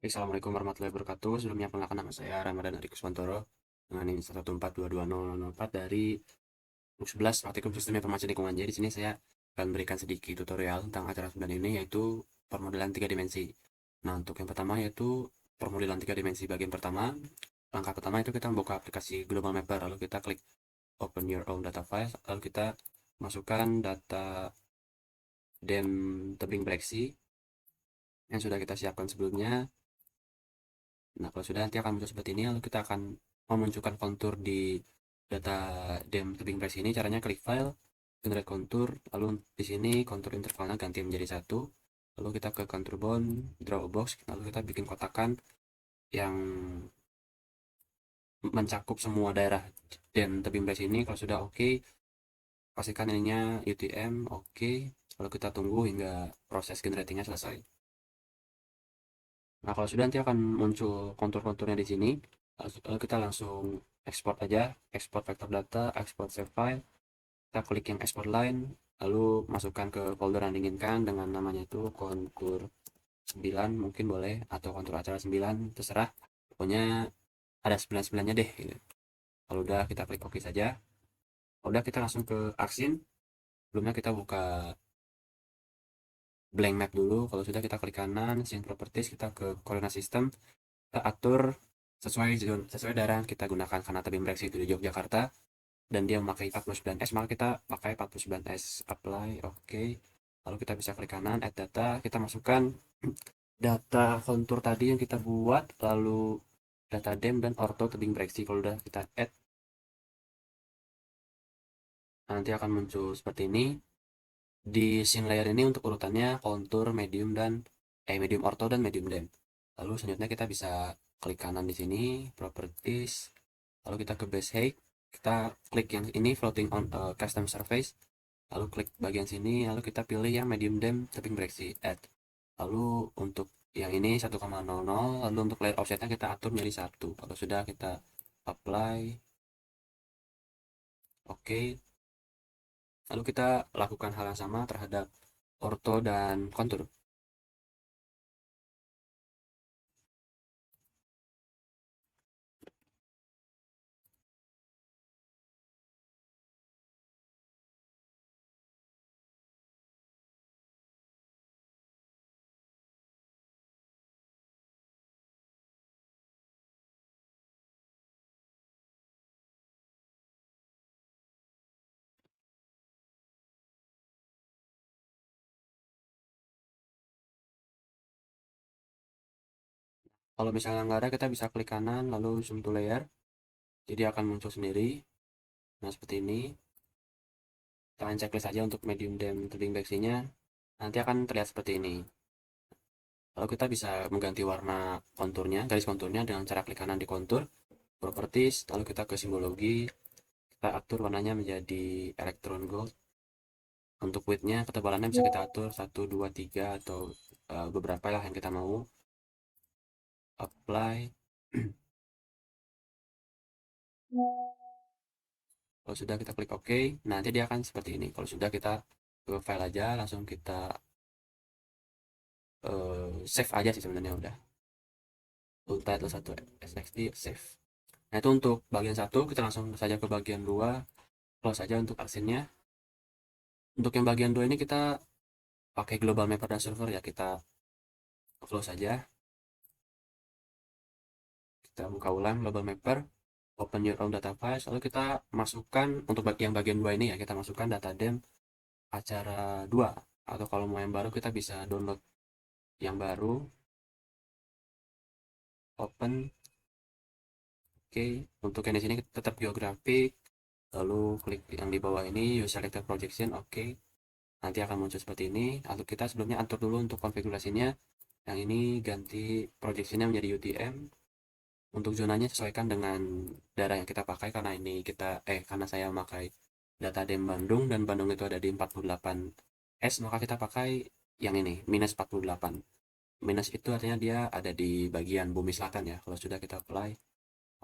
Assalamualaikum warahmatullahi wabarakatuh. Sebelumnya perkenalkan nama saya Ramadan Ari Kuswantoro dengan NIM 114220004 dari UNIS 11 Praktikum Sistem Informasi Lingkungan. Jadi di sini saya akan memberikan sedikit tutorial tentang acara 9 ini yaitu permodelan 3 dimensi. Nah, untuk yang pertama yaitu permodelan 3 dimensi bagian pertama. Langkah pertama itu kita membuka aplikasi Global Mapper, lalu kita klik Open Your Own Data File, lalu kita masukkan data DEM tebing breksi yang sudah kita siapkan sebelumnya. Nah, kalau sudah nanti akan muncul seperti ini, lalu kita akan memunculkan kontur di data DEM tebing price ini. Caranya klik file, generate kontur, lalu di sini kontur intervalnya ganti menjadi 1. Lalu kita ke contour bound, draw a box, lalu kita bikin kotakan yang mencakup semua daerah DEM tebing price ini. Kalau sudah oke, pastikan ininya UTM oke. Lalu kita tunggu hingga proses generatingnya selesai. Nah, kalau sudah nanti akan muncul kontur-konturnya di sini. Lalu kita langsung export aja, export vector data, export save file. Kita klik yang export line, lalu masukkan ke folder yang diinginkan dengan namanya itu kontur 9 mungkin boleh, atau kontur acara 9, terserah. Pokoknya ada 9-9-nya deh. Gitu. Kalau udah kita klik OK saja. Udah kita langsung ke Arcsin. Sebelumnya kita buka blank map dulu. Kalau sudah kita klik kanan, scene properties, kita ke coordinate system. Kita atur sesuai daerah yang kita gunakan karena tebing breksi itu di Yogyakarta dan dia memakai 49S, maka kita pakai 49S. Apply, oke. Lalu kita bisa klik kanan add data, kita masukkan data kontur tadi yang kita buat, lalu data dem dan orto tebing breksi. Kalau udah kita add, nanti akan muncul seperti ini. Di scene layer ini untuk urutannya kontur, medium dan medium orto dan medium dem. Lalu selanjutnya kita bisa klik kanan di sini, properties, lalu kita ke base height, kita klik yang ini floating on custom surface, lalu klik bagian sini, lalu kita pilih yang medium dem tebing breksi add. Lalu untuk yang ini 1,00, lalu untuk layer offsetnya kita atur menjadi 1. Kalau sudah kita apply, oke. Lalu kita lakukan hal yang sama terhadap orto dan kontur. Kalau misalnya nggak ada, kita bisa klik kanan lalu zoom to layer, jadi akan muncul sendiri. Nah, seperti ini. Kalian checklist saja untuk medium dan tebing breksinya, nanti akan terlihat seperti ini. Lalu kita bisa mengganti warna konturnya, garis konturnya dengan cara klik kanan di kontur, properties, lalu kita ke simbologi, kita atur warnanya menjadi electron gold. Untuk widthnya, ketebalannya bisa kita atur 1, 2, 3 atau beberapa lah yang kita mau. Apply. Kalau sudah kita klik OK, nanti dia akan seperti ini. Kalau sudah kita ke file aja, langsung kita save aja sih sebenarnya udah. Title 1 SXD save. Nah, itu untuk bagian 1, kita langsung saja ke bagian 2. Close saja untuk aksennya. Untuk yang bagian 2 ini kita pakai global mapper dan server ya, kita close saja. Kita buka ulang global mapper, open your own data files, lalu kita masukkan untuk bagian 2 ini ya, kita masukkan data dem acara 2. Atau kalau mau yang baru kita bisa download yang baru, open. Oke, untuk yang di sini tetap geographic, lalu klik yang di bawah ini use selected projection, oke. Nanti akan muncul seperti ini. Lalu kita sebelumnya atur dulu untuk konfigurasinya. Yang ini ganti projeksinya menjadi UTM. Untuk zonanya sesuaikan dengan daerah yang kita pakai, karena ini karena saya memakai data DEM Bandung dan Bandung itu ada di 48S, maka kita pakai yang ini minus 48. Minus itu artinya dia ada di bagian bumi selatan ya. Kalau sudah kita apply,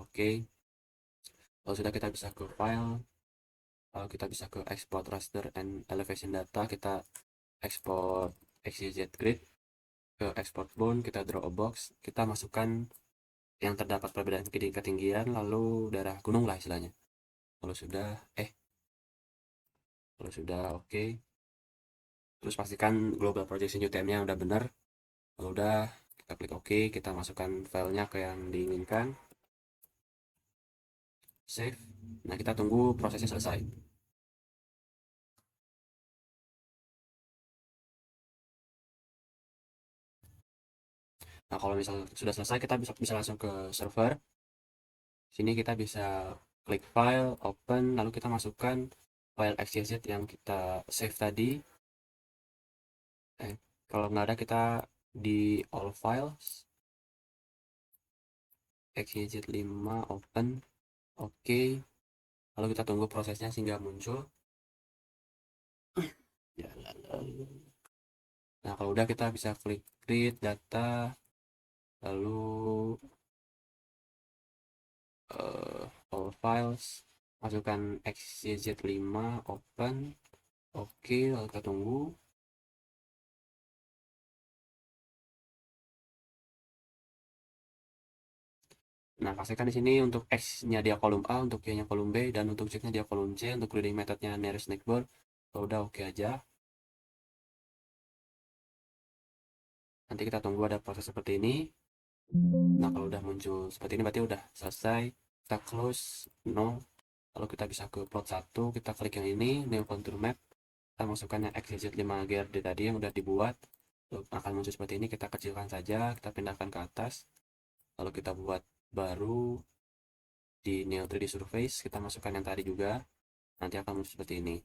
oke. Kalau sudah kita bisa ke file, lalu kita bisa ke export raster and elevation data, kita export XYZ grid. ke export bone, kita draw a box, kita masukkan yang terdapat perbedaan ketinggian, lalu daerah gunung lah istilahnya. Kalau sudah, oke. Terus pastikan global projection UTM-nya udah benar. Kalau udah, kita klik OK, kita masukkan filenya ke yang diinginkan, save. Nah, kita tunggu prosesnya selesai. Nah, kalau misalnya sudah selesai, kita bisa langsung ke server. Sini kita bisa klik file, open, lalu kita masukkan file XYZ yang kita save tadi. Kalau nggak ada, kita di all files, XYZ5, open, oke. Lalu kita tunggu prosesnya sehingga muncul. Ya, nah, kalau udah kita bisa klik create data, lalu all files, masukkan XYZ5, open, oke, lalu kita tunggu. Nah, pastikan di sini untuk X-nya dia kolom A, untuk Y-nya kolom B, dan untuk Z-nya dia kolom C, untuk reading methodnya nearest neighbor. Kalau udah oke aja. Nanti kita tunggu ada proses seperti ini. Nah, kalau udah muncul seperti ini berarti udah selesai. Kita close, no. Lalu kita bisa ke plot 1, kita klik yang ini, new contour map. Kita masukkan yang XYZ5 GRD tadi yang udah dibuat. Lalu akan muncul seperti ini, kita kecilkan saja, kita pindahkan ke atas. Lalu kita buat baru di Neo 3D Surface, kita masukkan yang tadi juga. Nanti akan muncul seperti ini.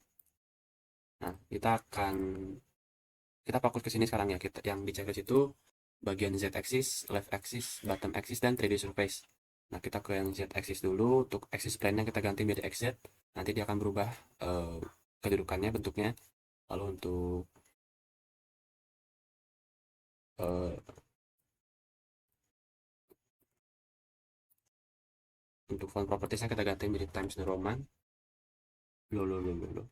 Nah, kita fokus ke sini sekarang ya. Kita yang di checklist itu bagian Z axis, left axis, bottom axis, dan 3D surface. Nah, kita ke yang Z axis dulu. Untuk axis plane-nya kita ganti menjadi XZ. Nanti dia akan berubah kedudukannya, bentuknya. Lalu uh, untuk font propertiesnya kita ganti menjadi Times New Roman. Loh.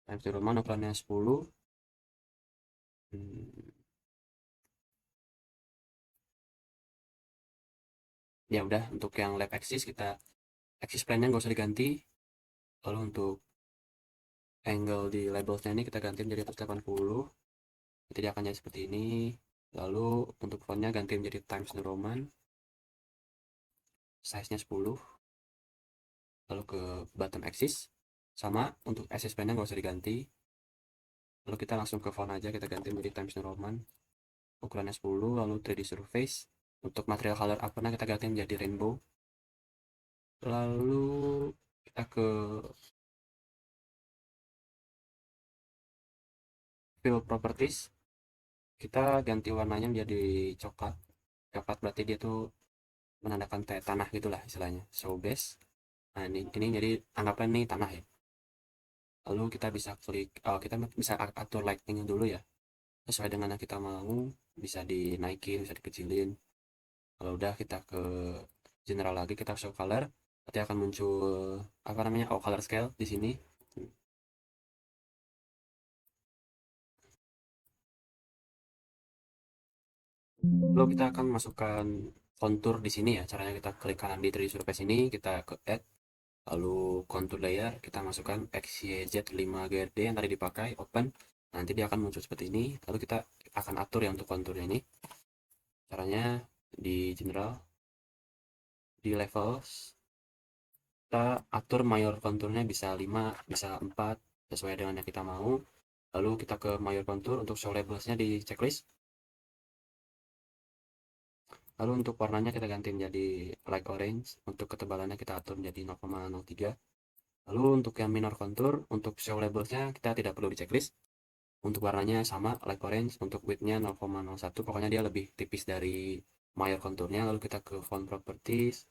Times New Roman ukurannya 10. Ya udah, untuk yang left axis kita axis plane-nya nggak usah diganti. Lalu untuk angle di labelsnya ini kita ganti menjadi 180. Nanti dia akan jadi seperti ini. Lalu untuk fontnya ganti menjadi Times New Roman, size-nya 10. Lalu ke bottom axis sama, untuk axis pen-nya nggak usah diganti. Lalu kita langsung ke font aja, kita ganti menjadi Times New Roman, ukurannya 10. Lalu 3D surface, untuk material color apa kita ganti menjadi rainbow. Lalu kita ke fill properties, kita ganti warnanya menjadi coklat. Coklat berarti dia tuh menandakan tanah gitulah istilahnya, show base. Nah, ini jadi anggapnya ini tanah ya. Lalu kita bisa klik, kita bisa atur lightingnya dulu ya, sesuai dengan yang kita mau. Bisa dinaikin, bisa dikecilin. Kalau udah, kita ke general lagi, kita show color. Nanti akan muncul apa namanya, color scale di sini. Lalu kita akan masukkan kontur di sini ya. Caranya kita klik kanan di 3D surface ini, kita ke add, lalu contour layer, kita masukkan XYZ5 GRD yang tadi dipakai, open. Nanti dia akan muncul seperti ini. Lalu kita akan atur ya untuk konturnya ini. Caranya di general, di levels, kita atur mayor konturnya bisa 5, bisa 4, sesuai dengan yang kita mau. Lalu kita ke mayor kontur, untuk show labelsnya di checklist. Lalu untuk warnanya kita ganti menjadi light orange, untuk ketebalannya kita atur menjadi 0,03. Lalu untuk yang minor kontur, untuk show labelsnya kita tidak perlu di checklist. Untuk warnanya sama, light orange, untuk widthnya 0,01, pokoknya dia lebih tipis dari mayor konturnya. Lalu kita ke font properties,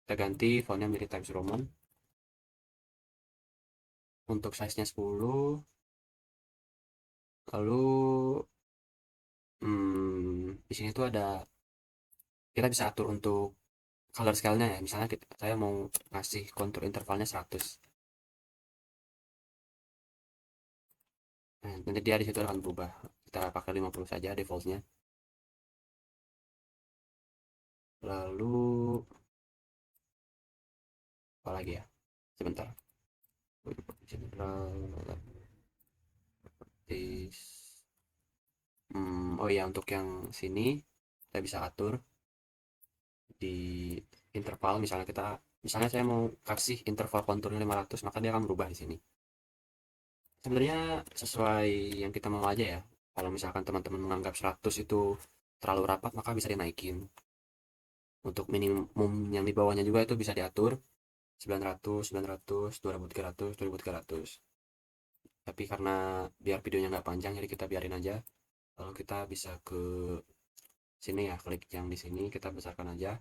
kita ganti fontnya menjadi Times Roman, untuk size-nya 10. Lalu di sini tuh ada, kita bisa atur untuk color scale-nya ya. Misalnya saya mau ngasih kontur intervalnya 100. Nah, nanti dia di situ akan berubah. kita pakai 50 saja defaultnya. Lalu apa lagi ya, sebentar. General this. Oh ya, untuk yang sini kita bisa atur di interval. Misalnya saya mau kasih interval konturnya 500, maka dia akan berubah di sini. Sebenarnya sesuai yang kita mau aja ya. Kalau misalkan teman-teman menganggap 100 itu terlalu rapat, maka bisa dinaikin. Untuk minimum yang di bawahnya juga itu bisa diatur 900, 900, 2300, 2300. Tapi karena biar videonya nggak panjang, jadi kita biarin aja. Lalu kita bisa ke sini ya, klik yang di sini, kita besarkan aja.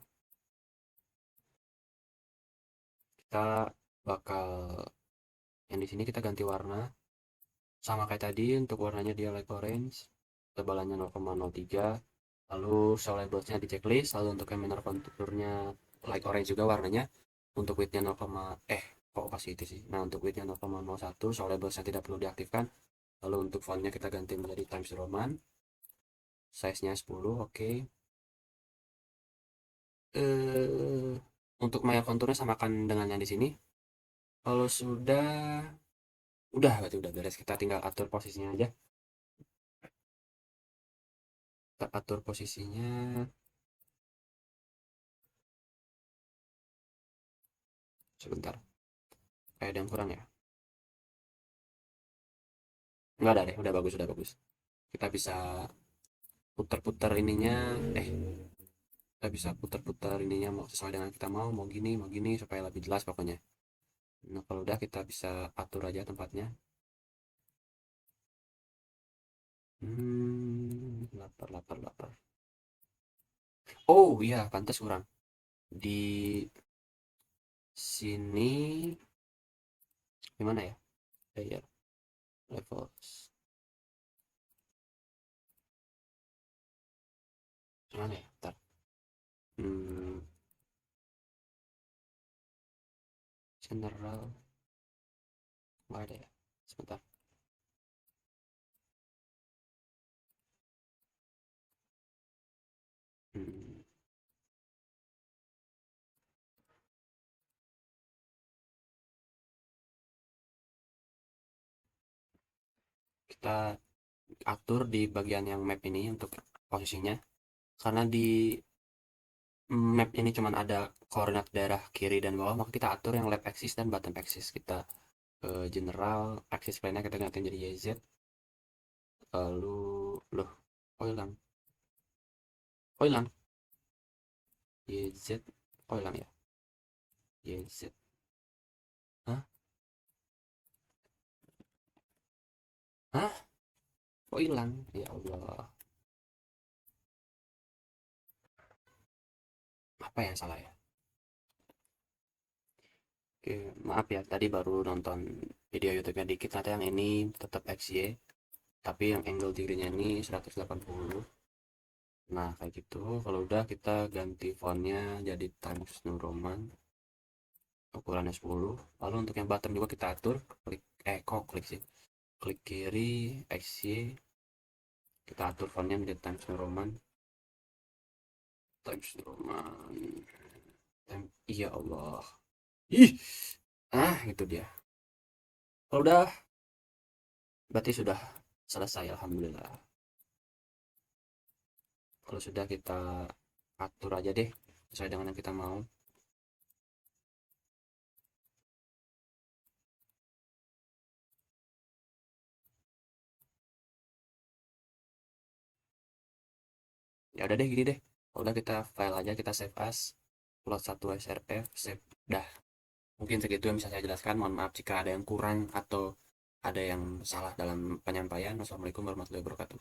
Kita bakal yang di sini kita ganti warna sama kayak tadi. Untuk warnanya dia light orange, tebalannya 0,03. Lalu show labelsnya di checklist. Lalu untuk yang minor contournya light orange juga warnanya. Untuk widthnya 0, kok opacity sih. Nah, untuk widthnya 0,01, show labelsnya tidak perlu diaktifkan. Lalu untuk fontnya kita ganti menjadi Times New Roman, size nya 10. Oke. Untuk maya konturnya samakan dengan yang di sini. Kalau udah berarti udah beres. Kita tinggal atur posisinya aja. Kita atur posisinya sebentar. Kayak ada yang kurang ya. Nggak ada deh, udah bagus, udah bagus. Kita bisa putar-putar ininya. Kita bisa putar-putar ininya mau sesuai dengan kita mau gini supaya lebih jelas pokoknya. Nah, kalau udah kita bisa atur aja tempatnya. Lapar, lapar, lapar. Oh iya, pantas kurang. Di sini gimana ya? Layer, levels. Gimana ya? Ntar. Hmm, General. Nggak ada ya? Sebentar. Hmm, Kita atur di bagian yang map ini untuk posisinya. Karena di map ini cuma ada koordinat daerah kiri dan bawah, maka kita atur yang left axis dan bottom axis. Kita general axis plane-nya kita ganti jadi YZ. Lalu loh, oh hilang, oh hilang, YZ, oh hilang ya, YZ. Hah? Hah? Kok hilang? Ya Allah, apa yang salah ya? Oke, maaf ya, tadi baru nonton video YouTube-nya dikit, ternyata yang ini tetap XY, tapi yang angle dirinya ini 180. Nah, kayak gitu. Kalau udah kita ganti fontnya jadi Times New Roman, ukurannya 10. Lalu untuk yang button juga kita atur, klik sih. Klik kiri, XY, kita atur fontnya menjadi Times New Roman. Times New Roman. Iya Allah. Ih, itu dia. Kalau udah, berarti sudah selesai, alhamdulillah. Kalau sudah kita atur aja deh sesuai dengan yang kita mau. Ya udah deh, gini deh. Kalau udah, kita file aja, kita save as plot 1 srf save. Dah, mungkin segitu yang bisa saya jelaskan. Mohon maaf jika ada yang kurang atau ada yang salah dalam penyampaian. Wassalamualaikum warahmatullahi wabarakatuh.